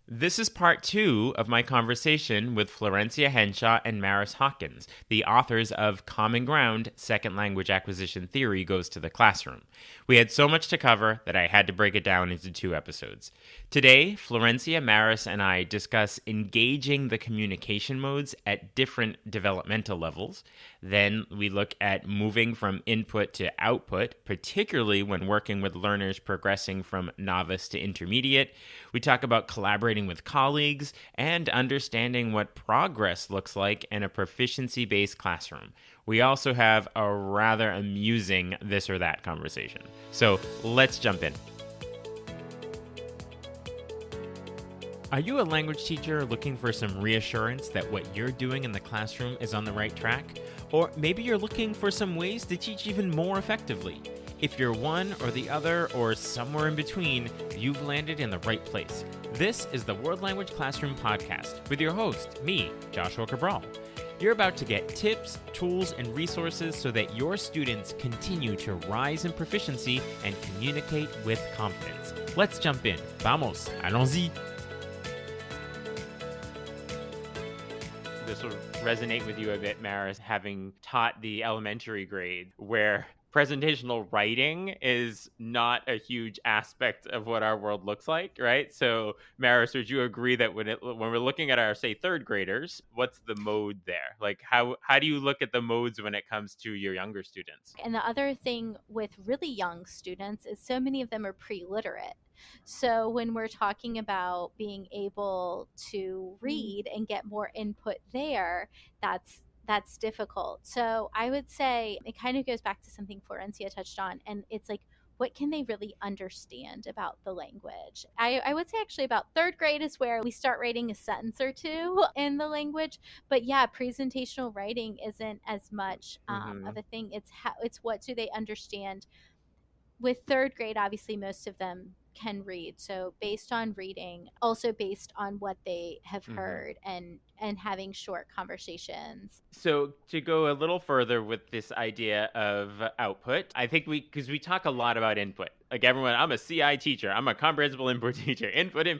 This is part 2 of my conversation with Florencia Henshaw and Maris Hawkins, the authors of Common Ground, Second Language Acquisition Theory Goes to the Classroom. We had so much to cover that I had to break it down into 2 episodes. Today, Florencia, Maris, and I discuss engaging the communication modes at different developmental levels. Then we look at moving from input to output, particularly when working with learners progressing from novice to intermediate. We talk about collaborating with colleagues and understanding what progress looks like in a proficiency-based classroom. We also have a rather amusing this or that conversation. So let's jump in. Are you a language teacher looking for some reassurance that what you're doing in the classroom is on the right track? Or maybe you're looking for some ways to teach even more effectively. If you're one or the other or somewhere in between, you've landed in the right place. This is the World Language Classroom Podcast with your host, me, Joshua Cabral. You're about to get tips, tools, and resources so that your students continue to rise in proficiency and communicate with confidence. Let's jump in. Vamos, allons-y. This will resonate with you a bit, Maris, having taught the elementary grade where presentational writing is not a huge aspect of what our world looks like, right? So, Maris, would you agree that when we're looking at our, say, third graders, what's the mode there? Like, how do you look at the modes when it comes to your younger students? And the other thing with really young students is so many of them are pre-literate. So when we're talking about being able to read and get more input there, that's difficult. So I would say it kind of goes back to something Florencia touched on, and it's like, what can they really understand about the language? I would say actually about third grade is where we start writing a sentence or two in the language. But yeah, presentational writing isn't as much of a thing. It's what do they understand? With third grade, obviously, most of them can read. So based on reading, also based on what they have heard and having short conversations. So to go a little further with this idea of output, I think because we talk a lot about input. Like everyone, I'm a CI teacher. I'm a comprehensible input teacher. Input. And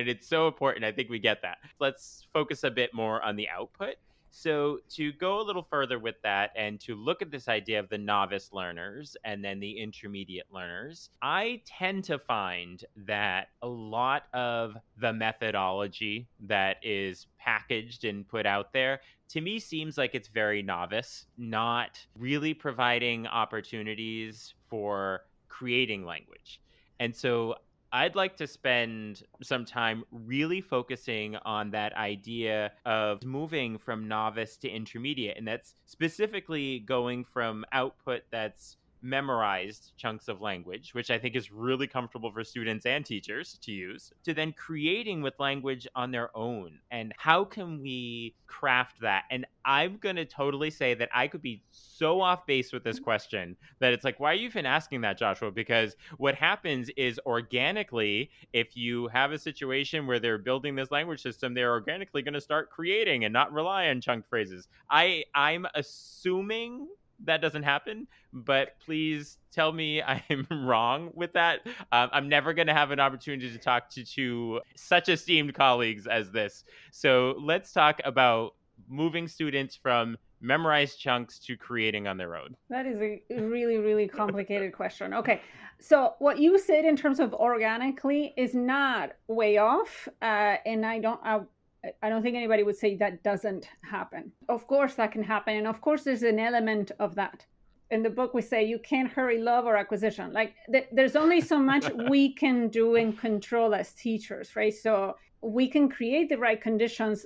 it's so important. I think we get that. Let's focus a bit more on the output. So to go a little further with that and to look at this idea of the novice learners and then the intermediate learners, I tend to find that a lot of the methodology that is packaged and put out there to me seems like it's very novice, not really providing opportunities for creating language. And so I'd like to spend some time really focusing on that idea of moving from novice to intermediate. And that's specifically going from output that's memorized chunks of language, which I think is really comfortable for students and teachers to use, to then creating with language on their own. And how can we craft that? And I'm going to totally say that I could be so off base with this question that it's like, why are you even asking that, Joshua? Because what happens is organically, if you have a situation where they're building this language system, they're organically going to start creating and not rely on chunked phrases. I'm assuming that doesn't happen, but please tell me I'm wrong with that. I'm never going to have an opportunity to talk to such esteemed colleagues as this. So let's talk about moving students from memorized chunks to creating on their own. That is a really, really complicated question. Okay, so what you said in terms of organically is not way off, and I don't think anybody would say that doesn't happen. Of course that can happen. And of course there's an element of that. In the book, we say you can't hurry love or acquisition. Like there's only so much we can do and control as teachers, right? So we can create the right conditions,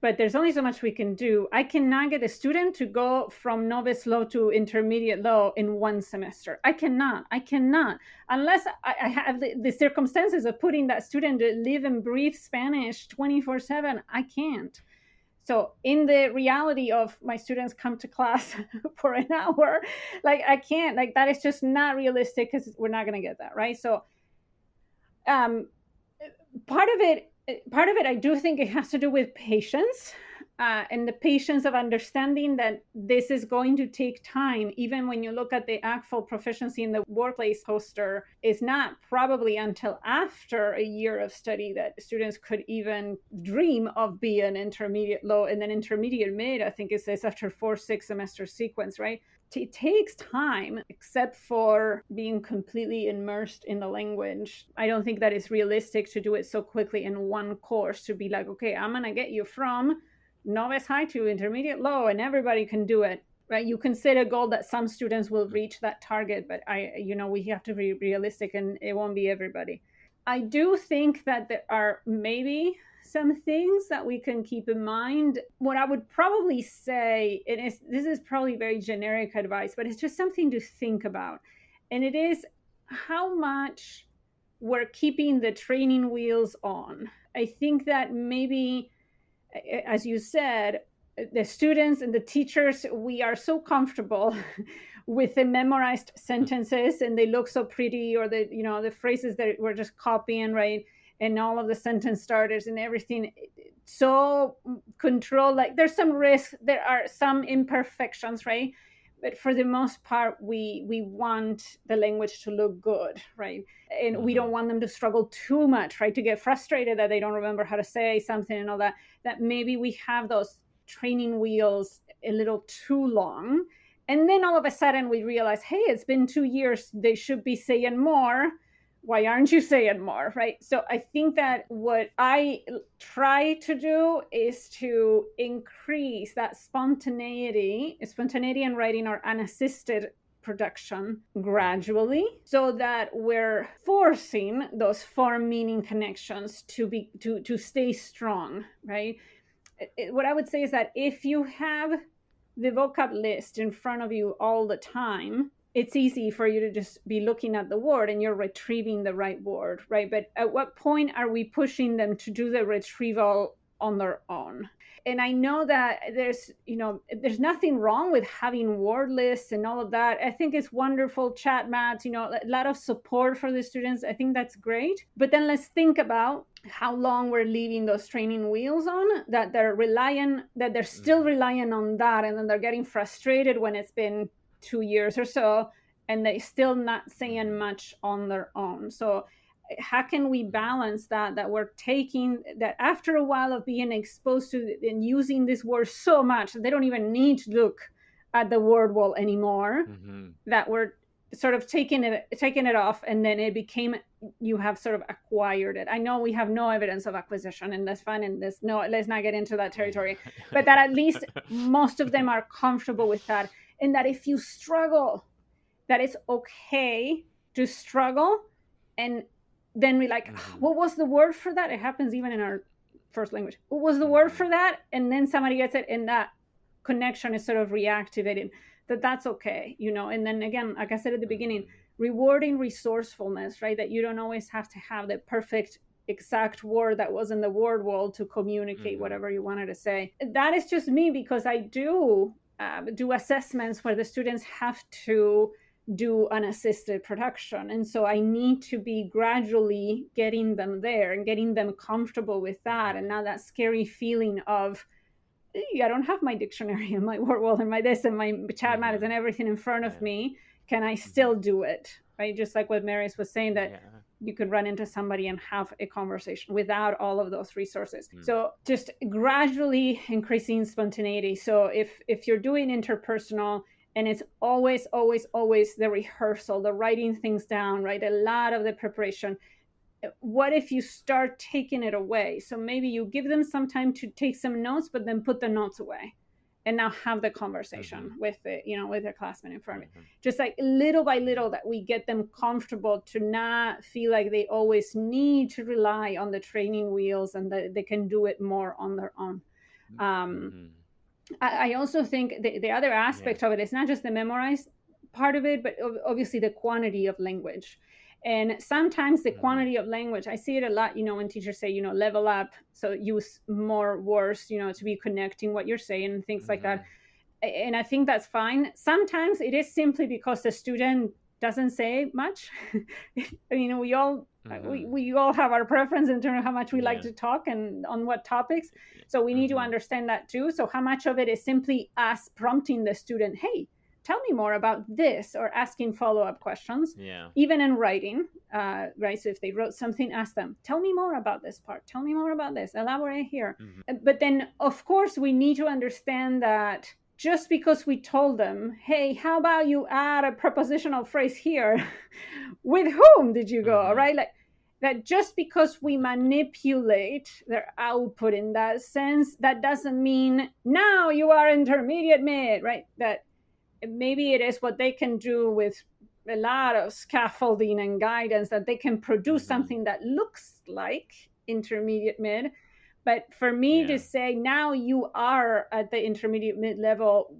but there's only so much we can do. I cannot get a student to go from novice low to intermediate low in one semester. I cannot, unless I have the circumstances of putting that student to live and breathe Spanish 24/7, I can't. So in the reality of my students come to class for an hour, like I can't, like that is just not realistic because we're not going to get that, right? So part of it, I do think it has to do with patience. and the patience of understanding that this is going to take time. Even when you look at the actual proficiency in the workplace poster, is not probably until after a year of study that students could even dream of being intermediate low, and then intermediate mid, I think it says after 4-6 semester sequence, right? It takes time, except for being completely immersed in the language. I don't think that it's realistic to do it so quickly in one course, to be like, okay, I'm going to get you from novice high to intermediate low and everybody can do it, right? You can set a goal that some students will reach that target, but we have to be realistic, and it won't be everybody. I do think that there are maybe some things that we can keep in mind. What I would probably say, this is probably very generic advice, but it's just something to think about. And it is how much we're keeping the training wheels on. I think that maybe, as you said, the students and the teachers, we are so comfortable with the memorized sentences, and they look so pretty, or the phrases that we're just copying, right? And all of the sentence starters and everything, so controlled. Like, there's some risk, there are some imperfections, right? But for the most part, we want the language to look good, right? And we don't want them to struggle too much, right? To get frustrated that they don't remember how to say something and all that. That maybe we have those training wheels a little too long. And then all of a sudden we realize, hey, it's been 2 years, they should be saying more. Why aren't you saying more, right? So I think that what I try to do is to increase that spontaneity in writing or unassisted production gradually, so that we're forcing those form meaning connections to stay strong, right? What I would say is that if you have the vocab list in front of you all the time, it's easy for you to just be looking at the word and you're retrieving the right word, right? But at what point are we pushing them to do the retrieval on their own? And I know that there's nothing wrong with having word lists and all of that. I think it's wonderful, chat mats, a lot of support for the students. I think that's great. But then let's think about how long we're leaving those training wheels on, that they're still relying on that, and then they're getting frustrated when it's been 2 years or so, and they still not saying much on their own. So how can we balance that we're taking that after a while of being exposed to and using this word so much they don't even need to look at the word wall anymore, that we're sort of taking it off, and then it became, you have sort of acquired it. I know we have no evidence of acquisition, and that's fine, and let's not get into that territory, but that at least most of them are comfortable with that. And that if you struggle, that it's okay to struggle. And then we like, what was the word for that? It happens even in our first language. What was the word for that? And then somebody gets it, and that connection is sort of reactivated. That's okay, And then again, like I said at the beginning, rewarding resourcefulness, right? That you don't always have to have the perfect exact word that was in the word wall to communicate whatever you wanted to say. That is just me, because I do assessments where the students have to do unassisted production. And so I need to be gradually getting them there and getting them comfortable with that. And now that scary feeling of, I don't have my dictionary and my word wall and my this and my chat mat and everything in front of me. Can I still do it? Right? Just like what Marius was saying, that you could run into somebody and have a conversation without all of those resources. So just gradually increasing spontaneity. So if you're doing interpersonal, and it's always the rehearsal, the writing things down, right? A lot of the preparation. What if you start taking it away? So maybe you give them some time to take some notes, but then put the notes away, and now have the conversation with their classmate in front of you. Just like little by little, that we get them comfortable to not feel like they always need to rely on the training wheels, and that they can do it more on their own. I also think the other aspect of it is not just the memorized part of it, but obviously the quantity of language. And sometimes the quantity of language, I see it a lot, when teachers say, level up, so use more words, to be connecting what you're saying and things like that. And I think that's fine. Sometimes it is simply because the student doesn't say much. We all We all have our preference in terms of how much we like Yeah. to talk and on what topics. So we need to understand that too. So how much of it is simply us prompting the student, hey, tell me more about this, or asking follow-up questions, Yeah. even in writing, right? So if they wrote something, ask them, tell me more about this part, tell me more about this, elaborate here. But then, of course, we need to understand that just because we told them, hey, how about you add a prepositional phrase here, with whom did you go, right? Like that, just because we manipulate their output in that sense, that doesn't mean now you are intermediate mid, right? That maybe it is what they can do with a lot of scaffolding and guidance, that they can produce something that looks like intermediate mid. But for me to say now you are at the intermediate mid level,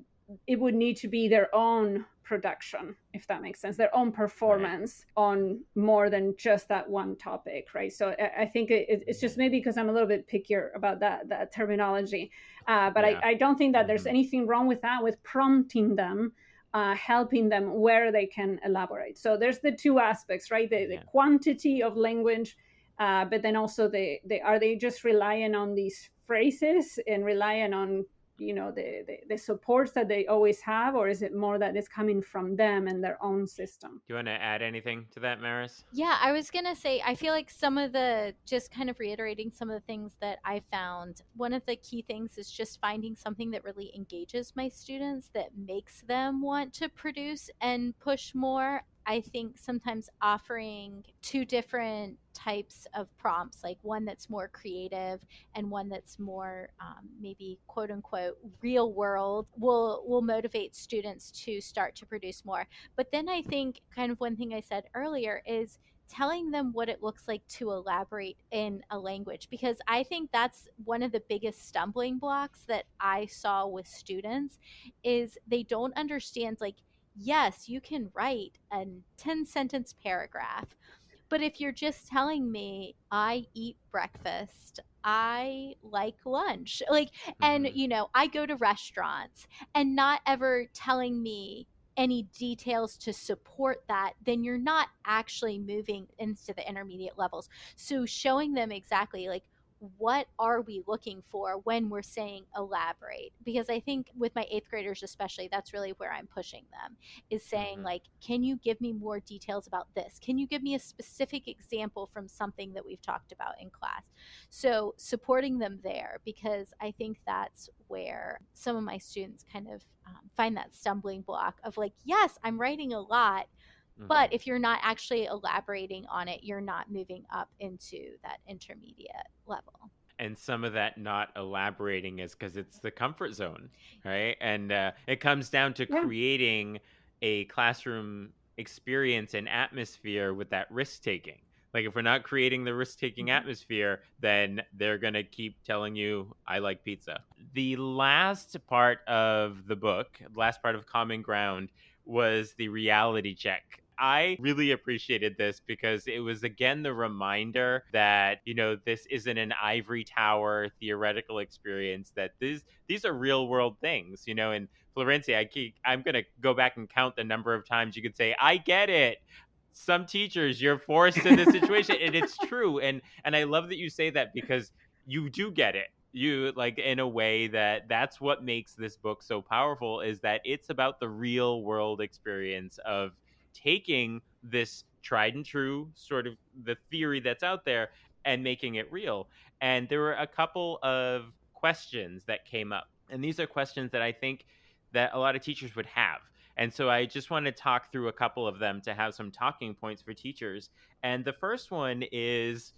it would need to be their own production, if that makes sense, their own performance on more than just that one topic, right? So I think it's just maybe because I'm a little bit pickier about that terminology, but I don't think that there's anything wrong with that, with prompting them, helping them where they can elaborate. So there's the two aspects, right? The quantity of language, but then also are they just relying on these phrases and relying on the supports that they always have, or is it more that it's coming from them and their own system? Do you want to add anything to that, Maris? Yeah, I was going to say, I feel like some of the, just kind of reiterating some of the things that I found, one of the key things is just finding something that really engages my students, that makes them want to produce and push more. I think sometimes offering two different types of prompts, like one that's more creative and one that's more maybe quote unquote real world, will motivate students to start to produce more. But then I think kind of one thing I said earlier is telling them what it looks like to elaborate in a language, because I think that's one of the biggest stumbling blocks that I saw with students, is they don't understand, like, yes, you can write a 10 sentence paragraph, but if you're just telling me I eat breakfast, I like lunch, like, and I go to restaurants, and not ever telling me any details to support that, then you're not actually moving into the intermediate levels. So showing them exactly, like, what are we looking for when we're saying elaborate, because I think with my 8th graders especially, that's really where I'm pushing them, is saying, like, can you give me more details about this? Can you give me a specific example from something that we've talked about in class? So supporting them there, because I think that's where some of my students kind of find that stumbling block of, like, yes, I'm writing a lot, but if you're not actually elaborating on it, you're not moving up into that intermediate level. And some of that not elaborating is because it's the comfort zone, right? And it comes down to creating a classroom experience and atmosphere with that risk taking. Like, if we're not creating the risk taking atmosphere, then they're going to keep telling you, I like pizza. The last part of the book, last part of Common Ground, was the reality check. I really appreciated this because it was, again, the reminder that, this isn't an ivory tower theoretical experience, that these are real world things, and Florencia, I'm going to go back and count the number of times you could say, I get it. Some teachers, you're forced in this situation, and it's true. And I love that you say that, because you do get it. You, like, in a way that's what makes this book so powerful, is that it's about the real world experience of taking this tried and true sort of the theory that's out there and making it real. And there were a couple of questions that came up, and these are questions that I think that a lot of teachers would have. And so I just want to talk through a couple of them to have some talking points for teachers. And the first one is,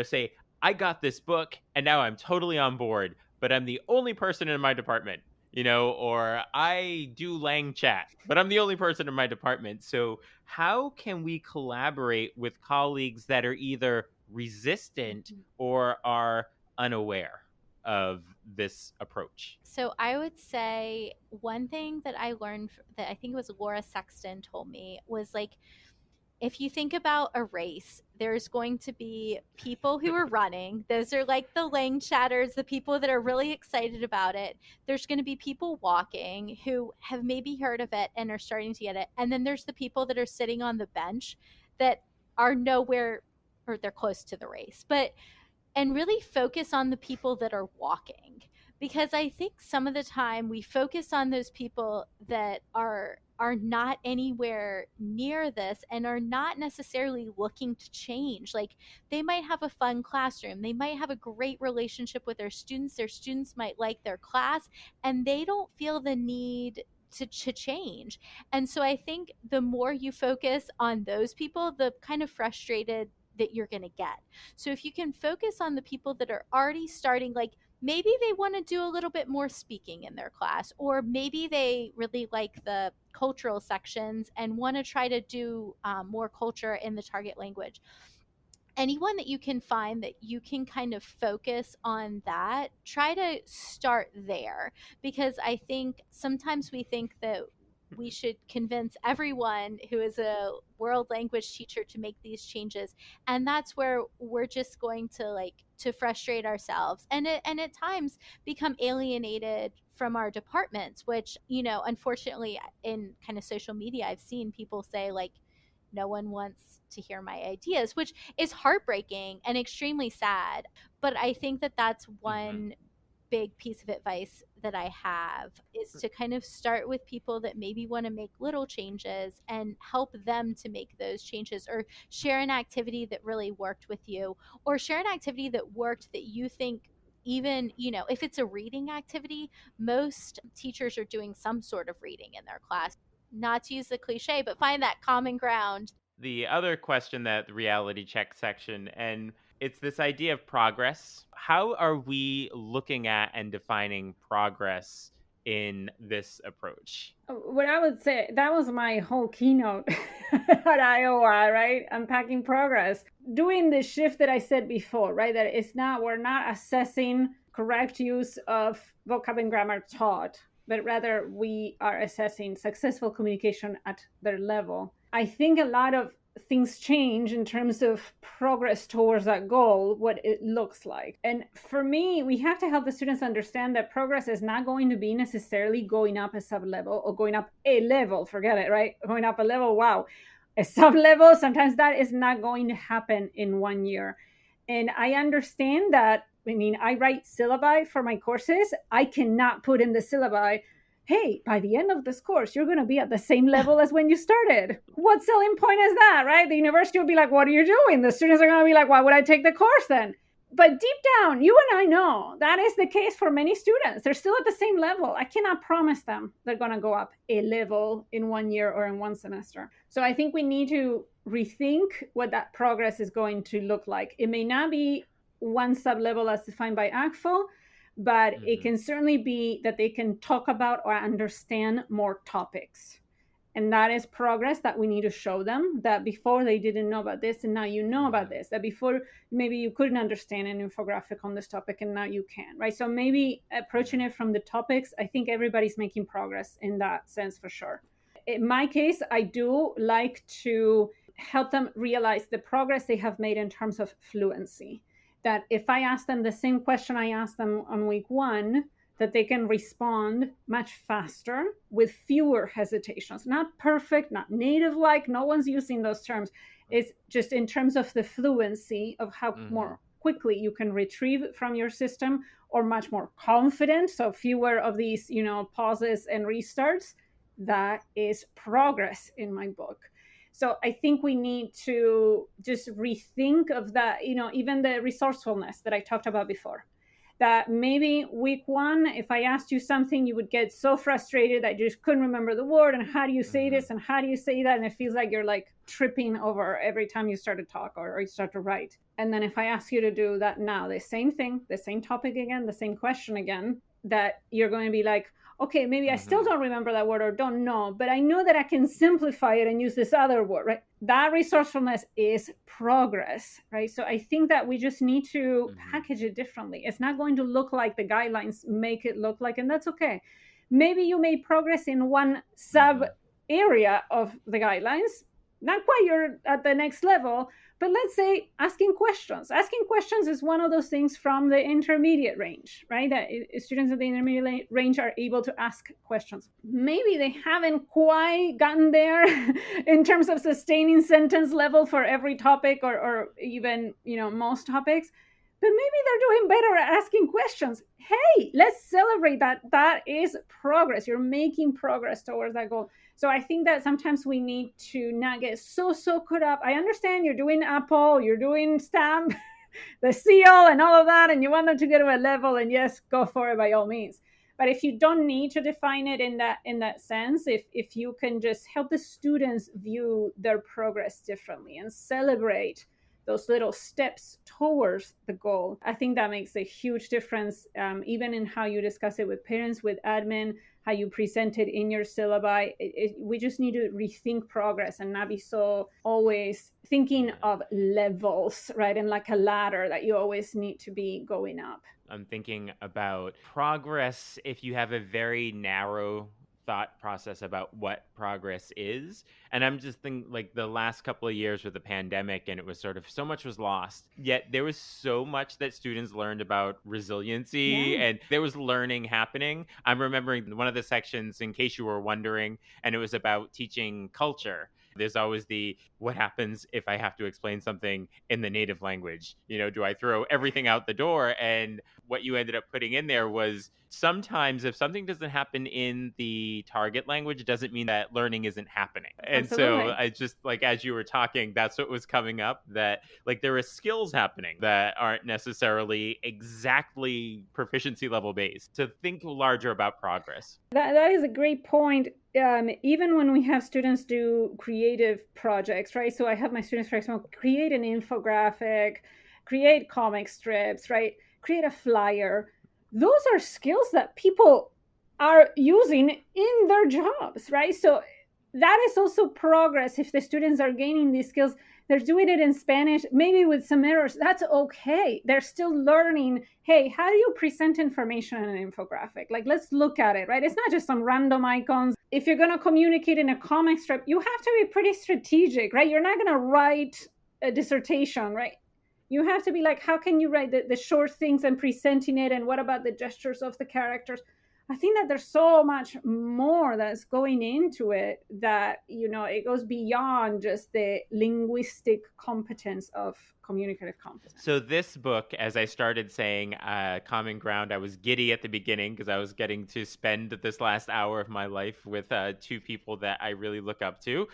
say, I got this book and now I'm totally on board, but I'm the only person in my department, or I do Lang chat, but I'm the only person in my department. So how can we collaborate with colleagues that are either resistant or are unaware of this approach? So I would say one thing that I learned, that I think it was Laura Sexton told me, was, like, if you think about a race, there's going to be people who are running. Those are like the Lang chatters, the people that are really excited about it. There's going to be people walking who have maybe heard of it and are starting to get it. And then there's the people that are sitting on the bench that are nowhere or they're close to the race. But and really focus on the people that are walking, because I think some of the time we focus on those people that are not anywhere near this and are not necessarily looking to change. Like, they might have a fun classroom, they might have a great relationship with their students might like their class, and they don't feel the need to change. And so I think the more you focus on those people, the kind of frustrated that you're going to get. So if you can focus on the people that are already starting, like maybe they want to do a little bit more speaking in their class, or maybe they really like the cultural sections and want to try to do more culture in the target language. Anyone that you can find that you can kind of focus on that, try to start there, because I think sometimes we think that we should convince everyone who is a world language teacher to make these changes, and that's where we're just going to to frustrate ourselves, and at times become alienated from our departments, which, unfortunately, in kind of social media, I've seen people say like, no one wants to hear my ideas, which is heartbreaking and extremely sad. But I think that that's one big piece of advice that I have, is to kind of start with people that maybe want to make little changes and help them to make those changes, or share an activity that really worked with you, or share an activity that worked that you think, even, if it's a reading activity, most teachers are doing some sort of reading in their class. Not to use the cliche, but find that common ground. The other question that the reality check section, and it's this idea of progress. How are we looking at and defining progress in this approach? What I would say, that was my whole keynote at Iowa, right? Unpacking progress. Doing the shift that I said before, right? That we're not assessing correct use of vocab and grammar taught, but rather we are assessing successful communication at their level. I think a lot of things change in terms of progress towards that goal, what it looks like. And for me, we have to help the students understand that progress is not going to be necessarily going up a sub-level or going up a level. Forget it, right? Going up a level, wow. A sub-level, sometimes that is not going to happen in 1 year. And I understand that. I mean, I write syllabi for my courses. I cannot put in the syllabi, hey, by the end of this course, you're going to be at the same level as when you started. What selling point is that, right? The university will be like, what are you doing? The students are going to be like, why would I take the course then? But deep down, you and I know that is the case for many students. They're still at the same level. I cannot promise them they're going to go up a level in 1 year or in 1 semester. So I think we need to rethink what that progress is going to look like. It may not be one sub-level as defined by ACFL, but it can certainly be that they can talk about or understand more topics. And that is progress that we need to show them, that before they didn't know about this and now you know about this, that before maybe you couldn't understand an infographic on this topic and now you can, right? So maybe approaching it from the topics, I think everybody's making progress in that sense for sure. In my case, I do like to help them realize the progress they have made in terms of fluency. That if I ask them the same question I asked them on week 1, that they can respond much faster with fewer hesitations. Not perfect, not native-like, no one's using those terms. It's just in terms of the fluency of how more quickly you can retrieve it from your system, or much more confident. So fewer of these, pauses and restarts. That is progress in my book. So I think we need to just rethink of that, even the resourcefulness that I talked about before. That maybe week 1, if I asked you something, you would get so frustrated that you just couldn't remember the word, and how do you say this and how do you say that, and it feels like you're like tripping over every time you start to talk or you start to write. And then if I ask you to do that now, the same thing, the same topic again, the same question again, that you're going to be like, okay, maybe I still don't remember that word or don't know, but I know that I can simplify it and use this other word, right? That resourcefulness is progress, right? So I think that we just need to package it differently. It's not going to look like the guidelines make it look like, and that's okay. Maybe you made progress in one sub area of the guidelines, not quite you're at the next level, But let's say asking questions. Asking questions is one of those things from the intermediate range, right? That students at the intermediate range are able to ask questions. Maybe they haven't quite gotten there in terms of sustaining sentence level for every topic or even, most topics. But maybe they're doing better at asking questions. Hey, let's celebrate that. That is progress. You're making progress towards that goal. So I think that sometimes we need to not get so caught up. I understand you're doing Apple, you're doing stamp, the seal and all of that, and you want them to get to a level, and yes, go for it by all means. But if you don't need to define it in that sense, if you can just help the students view their progress differently and celebrate those little steps towards the goal, I think that makes a huge difference, even in how you discuss it with parents, with admin, how you present it in your syllabi. We just need to rethink progress and not be so always thinking of levels, right? And like a ladder that you always need to be going up. I'm thinking about progress if you have a very narrow thought process about what progress is. And I'm just thinking, like, the last couple of years with the pandemic, and it was sort of so much was lost, yet there was so much that students learned about resiliency, and there was learning happening. I'm remembering one of the sections, in case you were wondering, and it was about teaching culture. There's always what happens if I have to explain something in the native language? Do I throw everything out the door? And what you ended up putting in there was, sometimes if something doesn't happen in the target language, it doesn't mean that learning isn't happening. And Absolutely. so I just, like, as you were talking, that's what was coming up, that like there are skills happening that aren't necessarily exactly proficiency level based. To think larger about progress. That is a great point. Even when we have students do creative projects, right? So I have my students, for example, create an infographic, create comic strips, right? Create a flyer. Those are skills that people are using in their jobs, right? So that is also progress. If the students are gaining these skills, they're doing it in Spanish, maybe with some errors. That's okay. They're still learning, hey, how do you present information in an infographic? Like, let's look at it, right? It's not just some random icons. If you're going to communicate in a comic strip, you have to be pretty strategic, right? You're not going to write a dissertation, right? You have to be like, how can you write the short things and presenting it? And what about the gestures of the characters? I think that there's so much more that's going into it, that, it goes beyond just the linguistic competence of communicative competence. So this book, as I started saying, Common Ground, I was giddy at the beginning because I was getting to spend this last hour of my life with two people that I really look up to.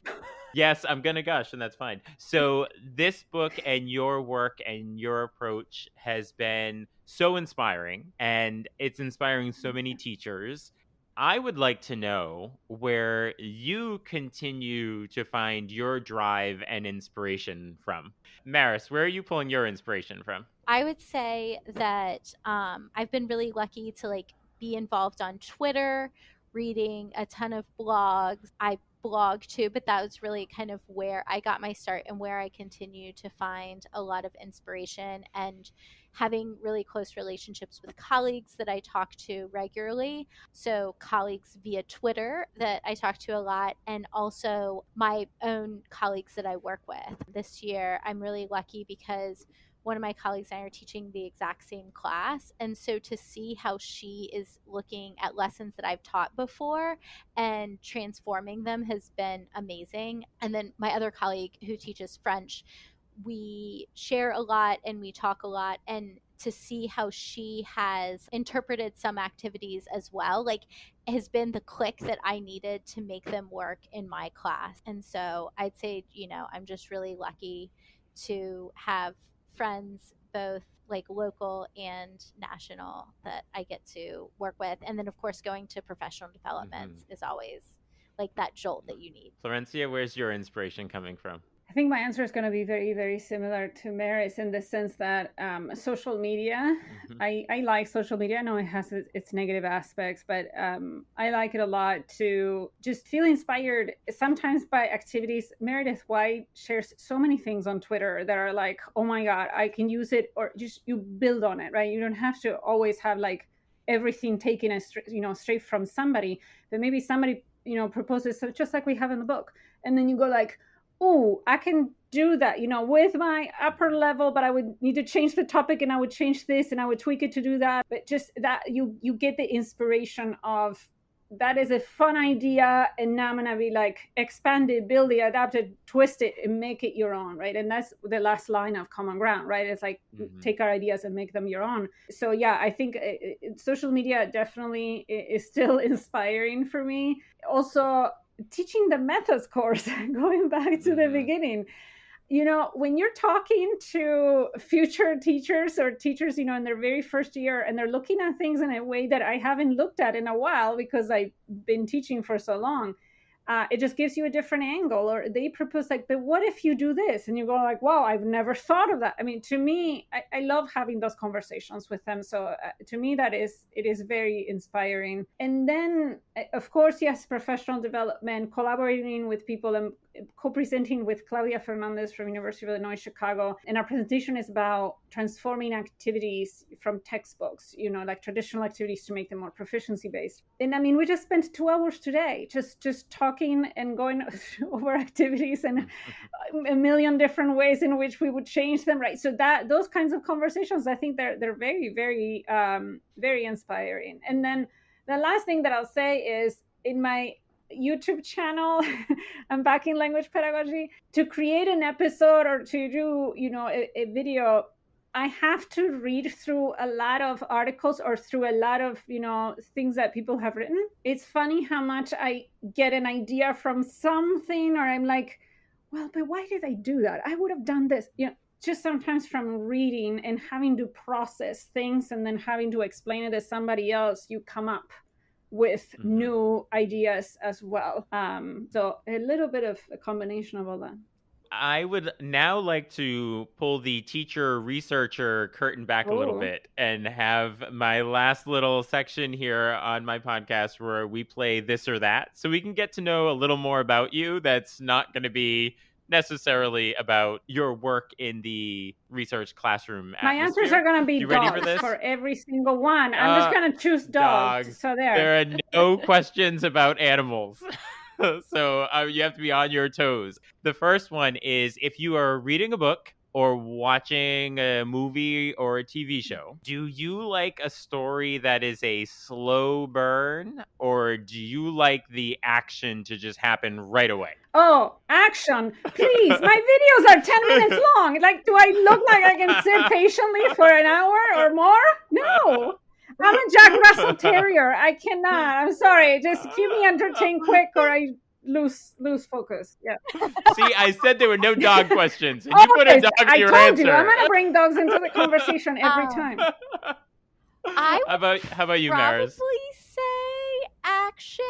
Yes, I'm going to gush, and that's fine. So this book and your work and your approach has been so inspiring, and it's inspiring so many teachers. I would like to know where you continue to find your drive and inspiration from. Maris, where are you pulling your inspiration from? I would say that I've been really lucky to be involved on Twitter, reading a ton of blogs. I blog too, but that was really kind of where I got my start and where I continue to find a lot of inspiration, and having really close relationships with colleagues that I talk to regularly. So colleagues via Twitter that I talk to a lot, and also my own colleagues that I work with. This year, I'm really lucky because one of my colleagues and I are teaching the exact same class. And so to see how she is looking at lessons that I've taught before and transforming them has been amazing. And then my other colleague who teaches French, we share a lot and we talk a lot, and to see how she has interpreted some activities as well, has been the click that I needed to make them work in my class. And so I'd say, I'm just really lucky to have friends, both local and national, that I get to work with. And then of course going to professional developments is always that jolt that you need. Florencia, where's your inspiration coming from? I think my answer is going to be very, very similar to Mary's, in the sense that social media, I like social media. I know it has its negative aspects, but I like it a lot to just feel inspired sometimes by activities. Meredith White shares so many things on Twitter that are like, oh my God, I can use it, or just you build on it, right? You don't have to always have everything taken straight from somebody, but maybe somebody proposes, so just like we have in the book, and then you go oh, I can do that, with my upper level, but I would need to change the topic and I would change this and I would tweak it to do that. But just that you get the inspiration of that is a fun idea, and now I'm gonna be like expand it, build it, adapt it, twist it, and make it your own, right? And that's the last line of Common Ground, right? It's like take our ideas and make them your own. So yeah, I think social media definitely is still inspiring for me. Also, teaching the methods course, going back to the beginning, when you're talking to future teachers or teachers, in their very first year, and they're looking at things in a way that I haven't looked at in a while because I've been teaching for so long, it just gives you a different angle. Or they propose like, but what if you do this? And you go like, wow, I've never thought of that. I mean, to me, I love having those conversations with them. So to me, it is very inspiring. And then, of course, yes, professional development, collaborating with people, and co-presenting with Claudia Fernandez from University of Illinois, Chicago. And our presentation is about transforming activities from textbooks, like traditional activities, to make them more proficiency-based. And I mean, we just spent 2 hours today just talking and going over activities and a million different ways in which we would change them, right? So that those kinds of conversations, I think they're very, very, very inspiring. And then the last thing that I'll say is, in my YouTube channel, I'm back in language pedagogy, to create an episode or to do, a video, I have to read through a lot of articles or through a lot of, things that people have written. It's funny how much I get an idea from something, or I'm like, well, but why did I do that? I would have done this. Just sometimes from reading and having to process things and then having to explain it to somebody else, you come up with new ideas as well. So a little bit of a combination of all that. I would now like to pull the teacher researcher curtain back a little bit and have my last little section here on my podcast where we play this or that, so we can get to know a little more about you. That's not going to be necessarily about your work in the research classroom atmosphere. My answers are going to be you dogs ready for this? For every single one. I'm just going to choose dogs. So there are no questions about animals. So you have to be on your toes. The first one is, if you are reading a book or watching a movie or a TV show, do you like a story that is a slow burn, or do you like the action to just happen right away? Oh, action. Please, my videos are 10 minutes long. Like, do I look like I can sit patiently for an hour or more? No. I'm a Jack Russell Terrier. I cannot. I'm sorry. Just keep me entertained quick, or I lose focus. Yeah. See, I said there were no dog questions, and you put a dog in your answer. I told you, I'm going to bring dogs into the conversation every time. How about you, Maris? Probably say action,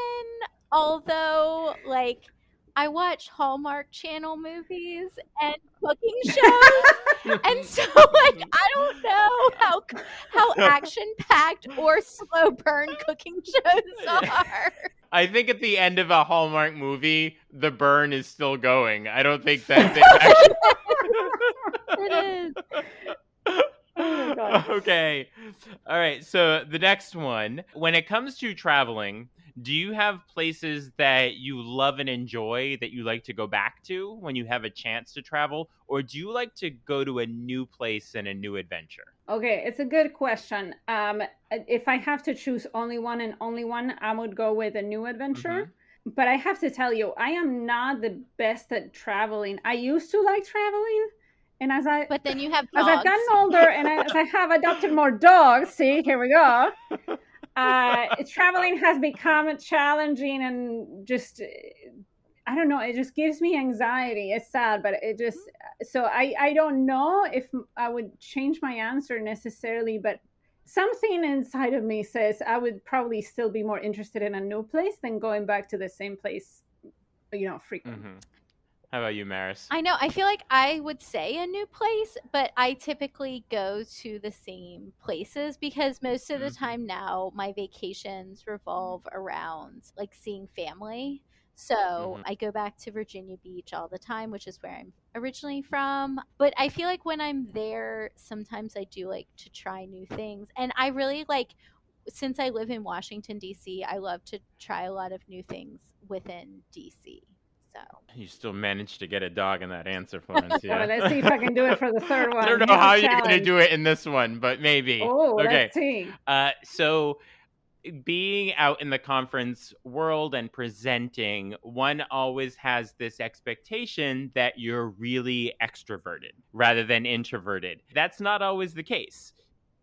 although, like, I watch Hallmark Channel movies and cooking shows, and so, like, I don't know how action-packed or slow burn cooking shows are. I think at the end of a Hallmark movie, the burn is still going. I don't think that they actually... It is. Oh my God. Okay. All right. So the next one, when it comes to traveling, do you have places that you love and enjoy that you like to go back to when you have a chance to travel? Or do you like to go to a new place and a new adventure? Okay, it's a good question. If I have to choose only one, I would go with a new adventure. But I have to tell you, I am not the best at traveling. I used to like traveling. And but then you have dogs. As I've gotten older and as I have adopted more dogs, see, here we go. Traveling has become challenging, and just, I don't know, it just gives me anxiety. It's sad, but it just, so I don't know if I would change my answer necessarily, but something inside of me says I would probably still be more interested in a new place than going back to the same place, frequently. How about you, Maris? I know. I feel like I would say a new place, but I typically go to the same places because most of the time now my vacations revolve around like seeing family. So I go back to Virginia Beach all the time, which is where I'm originally from. But I feel like when I'm there, sometimes I do like to try new things. And I really like, since I live in Washington, D.C., I love to try a lot of new things within D.C. So You still managed to get a dog in that answer, Florencia. Well, let's see if I can do it for the third one. I don't know Here's how a you're going to challenge. do it in this one, but maybe. Oh, Okay. let's see. So being out in the conference world and presenting, one always has this expectation that you're really extroverted rather than introverted. That's not always the case.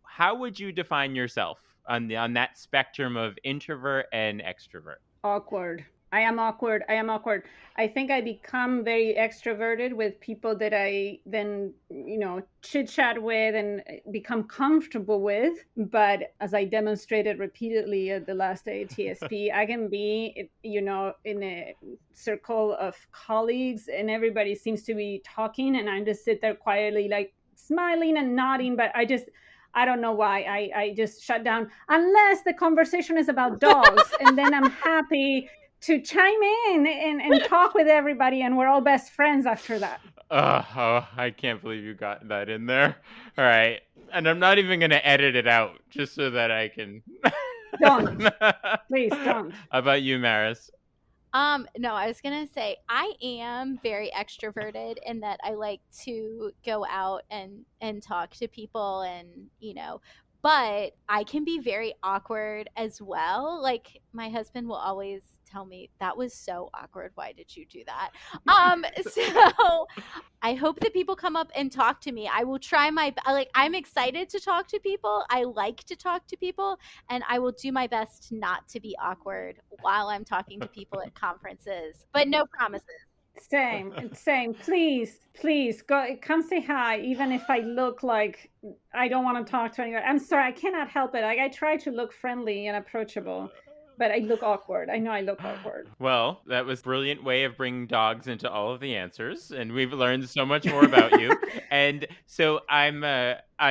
How would you define yourself on that spectrum of introvert and extrovert? Awkward. I am awkward. I think I become very extroverted with people that I then, chit chat with and become comfortable with. But as I demonstrated repeatedly at the last ATSP, I can be, in a circle of colleagues and everybody seems to be talking and I just sit there quietly, like smiling and nodding, but I don't know why. I just shut down unless the conversation is about dogs. And then I'm happy to chime in and talk with everybody. And we're all best friends after that. Oh, I can't believe you got that in there. All right. And I'm not even going to edit it out just so that I can. Don't. Please don't. How about you, Maris? No, I was gonna say I am very extroverted in that I like to go out and talk to people and but I can be very awkward as well. Like my husband will always tell me that was so awkward. Why did you do that? So I hope that people come up and talk to me. I will try I'm excited to talk to people. I like to talk to people and I will do my best not to be awkward while I'm talking to people at conferences, but no promises. Same. Please go, come say hi, even if I look like I don't want to talk to anyone. I'm sorry, I cannot help it. I try to look friendly and approachable, but I look awkward. I know I look awkward. Well, that was a brilliant way of bringing dogs into all of the answers, and we've learned so much more about you. And so I'm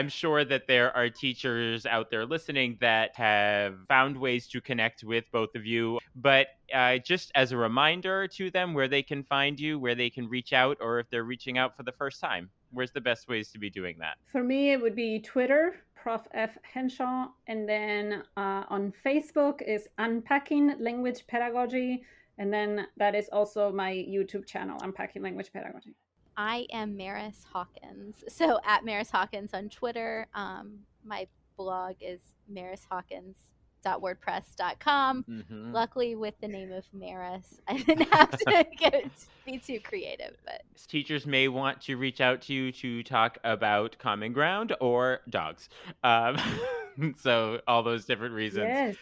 sure that there are teachers out there listening that have found ways to connect with both of you. But just as a reminder to them where they can find you, where they can reach out, or if they're reaching out for the first time, where's the best ways to be doing that? For me, it would be Twitter, Prof. F. Henshaw. And then on Facebook is Unpacking Language Pedagogy. And then that is also my YouTube channel, Unpacking Language Pedagogy. I am Maris Hawkins. So at Maris Hawkins on Twitter. My blog is marishawkins.wordpress.com. Mm-hmm. Luckily, with the name of Maris, I didn't have to be too creative. But teachers may want to reach out to you to talk about Common Ground or dogs. So all those different reasons. Yes.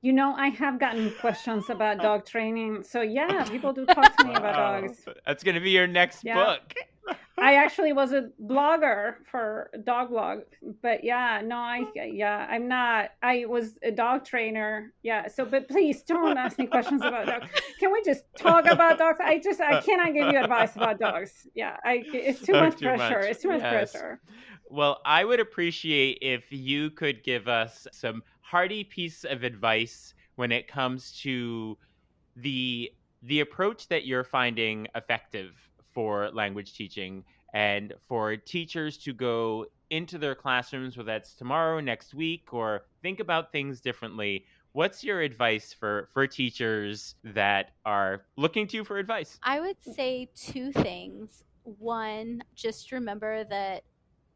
I have gotten questions about dog training. So yeah, people do talk to me about dogs. That's going to be your next book. I actually was a blogger for a dog blog, but I'm not. I was a dog trainer. Yeah. So, but please don't ask me questions about dogs. Can we just talk about dogs? I cannot give you advice about dogs. Yeah. It's too much pressure. It's too much pressure. Well, I would appreciate if you could give us some hearty piece of advice when it comes to the approach that you're finding effective for language teaching and for teachers to go into their classrooms, whether that's tomorrow, next week, or think about things differently. What's your advice for teachers that are looking to you for advice? I would say two things. One, just remember that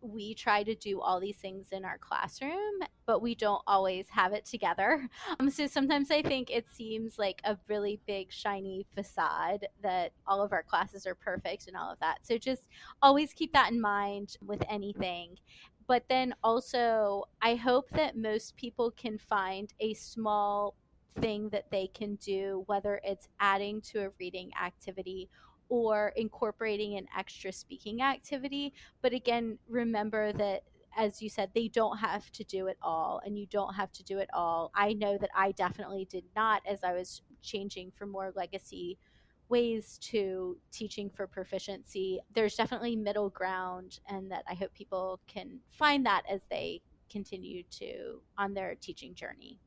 we try to do all these things in our classroom, but we don't always have it together. So sometimes I think it seems like a really big, shiny facade that all of our classes are perfect and all of that. So just always keep that in mind with anything. But then also, I hope that most people can find a small thing that they can do, whether it's adding to a reading activity or incorporating an extra speaking activity. But again, remember that, as you said, they don't have to do it all, and you don't have to do it all. I know that I definitely did not as I was changing from more legacy ways to teaching for proficiency. There's definitely middle ground, and that I hope people can find that as they continue to on their teaching journey.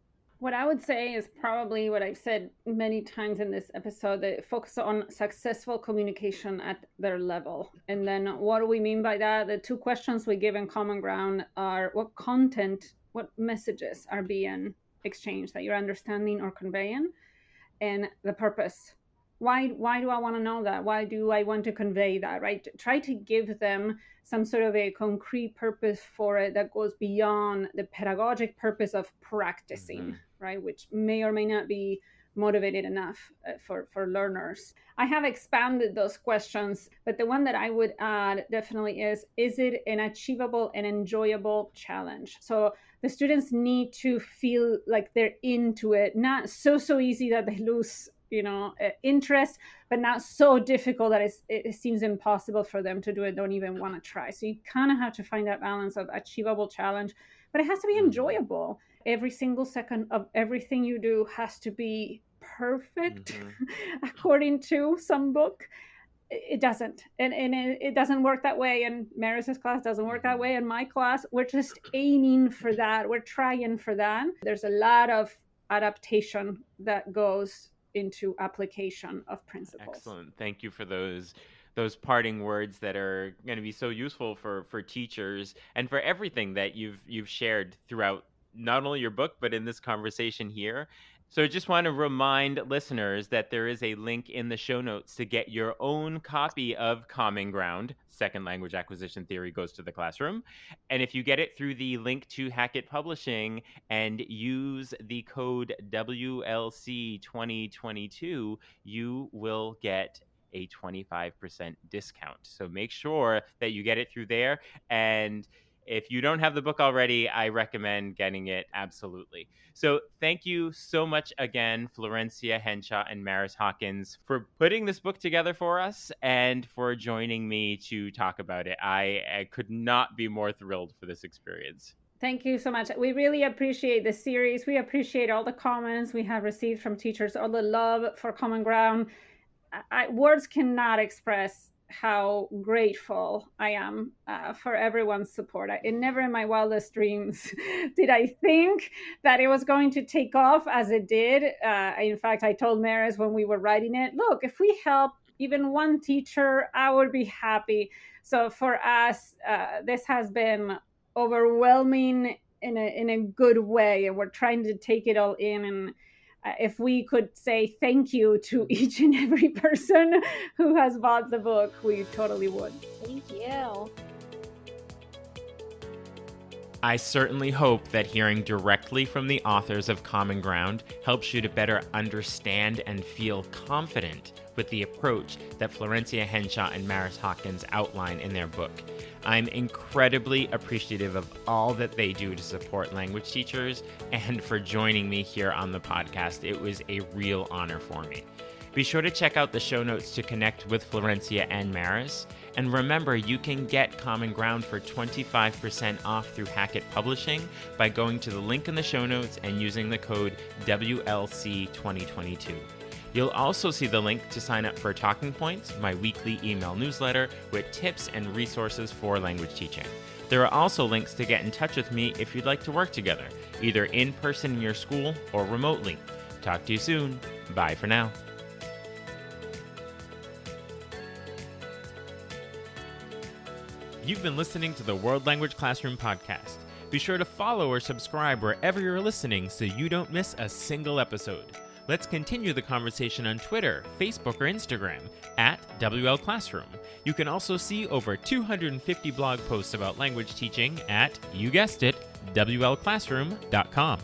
What I would say is probably what I've said many times in this episode, that focus on successful communication at their level. And then what do we mean by that? The two questions we give in Common Ground are what content, what messages are being exchanged that you're understanding or conveying, and the purpose Why do I want to know that? Why do I want to convey that, right? Try to give them some sort of a concrete purpose for it that goes beyond the pedagogic purpose of practicing, right? Which may or may not be motivated enough for learners. I have expanded those questions, but the one that I would add definitely is it an achievable and enjoyable challenge? So the students need to feel like they're into it, not so easy that they lose interest, but not so difficult that it seems impossible for them to do it, don't even want to try. So you kind of have to find that balance of achievable challenge, but it has to be enjoyable. Every single second of everything you do has to be perfect according to some book. It doesn't, and it doesn't work that way. And Maris's class doesn't work that way. In my class, we're just aiming for that. We're trying for that. There's a lot of adaptation that goes into application of principles. Excellent. Thank you for those parting words that are going to be so useful for teachers and for everything that you've shared throughout not only your book, but in this conversation here. So I just want to remind listeners that there is a link in the show notes to get your own copy of Common Ground, Second Language Acquisition Theory Goes to the Classroom. And if you get it through the link to Hackett Publishing and use the code WLC2022, you will get a 25% discount. So make sure that you get it through there. And if you don't have the book already, I recommend getting it absolutely. So thank you so much again, Florencia Henshaw and Maris Hawkins, for putting this book together for us and for joining me to talk about it. I could not be more thrilled for this experience. Thank you so much. We really appreciate the series. We appreciate all the comments we have received from teachers, all the love for Common Ground. Words cannot express how grateful I am for everyone's support. Never in my wildest dreams did I think that it was going to take off as it did. In fact, I told Maris when we were writing it, look, if we help even one teacher, I would be happy. So for us, this has been overwhelming in a good way, and we're trying to take it all in. And if we could say thank you to each and every person who has bought the book, we totally would. Thank you. I certainly hope that hearing directly from the authors of Common Ground helps you to better understand and feel confident with the approach that Florencia Henshaw and Maris Hawkins outline in their book. I'm incredibly appreciative of all that they do to support language teachers and for joining me here on the podcast. It was a real honor for me. Be sure to check out the show notes to connect with Florencia and Maris. And remember, you can get Common Ground for 25% off through Hackett Publishing by going to the link in the show notes and using the code WLC2022. You'll also see the link to sign up for Talking Points, my weekly email newsletter with tips and resources for language teaching. There are also links to get in touch with me if you'd like to work together, either in person in your school or remotely. Talk to you soon. Bye for now. You've been listening to the World Language Classroom podcast. Be sure to follow or subscribe wherever you're listening so you don't miss a single episode. Let's continue the conversation on Twitter, Facebook, or Instagram at WL Classroom. You can also see over 250 blog posts about language teaching at, you guessed it, WLClassroom.com.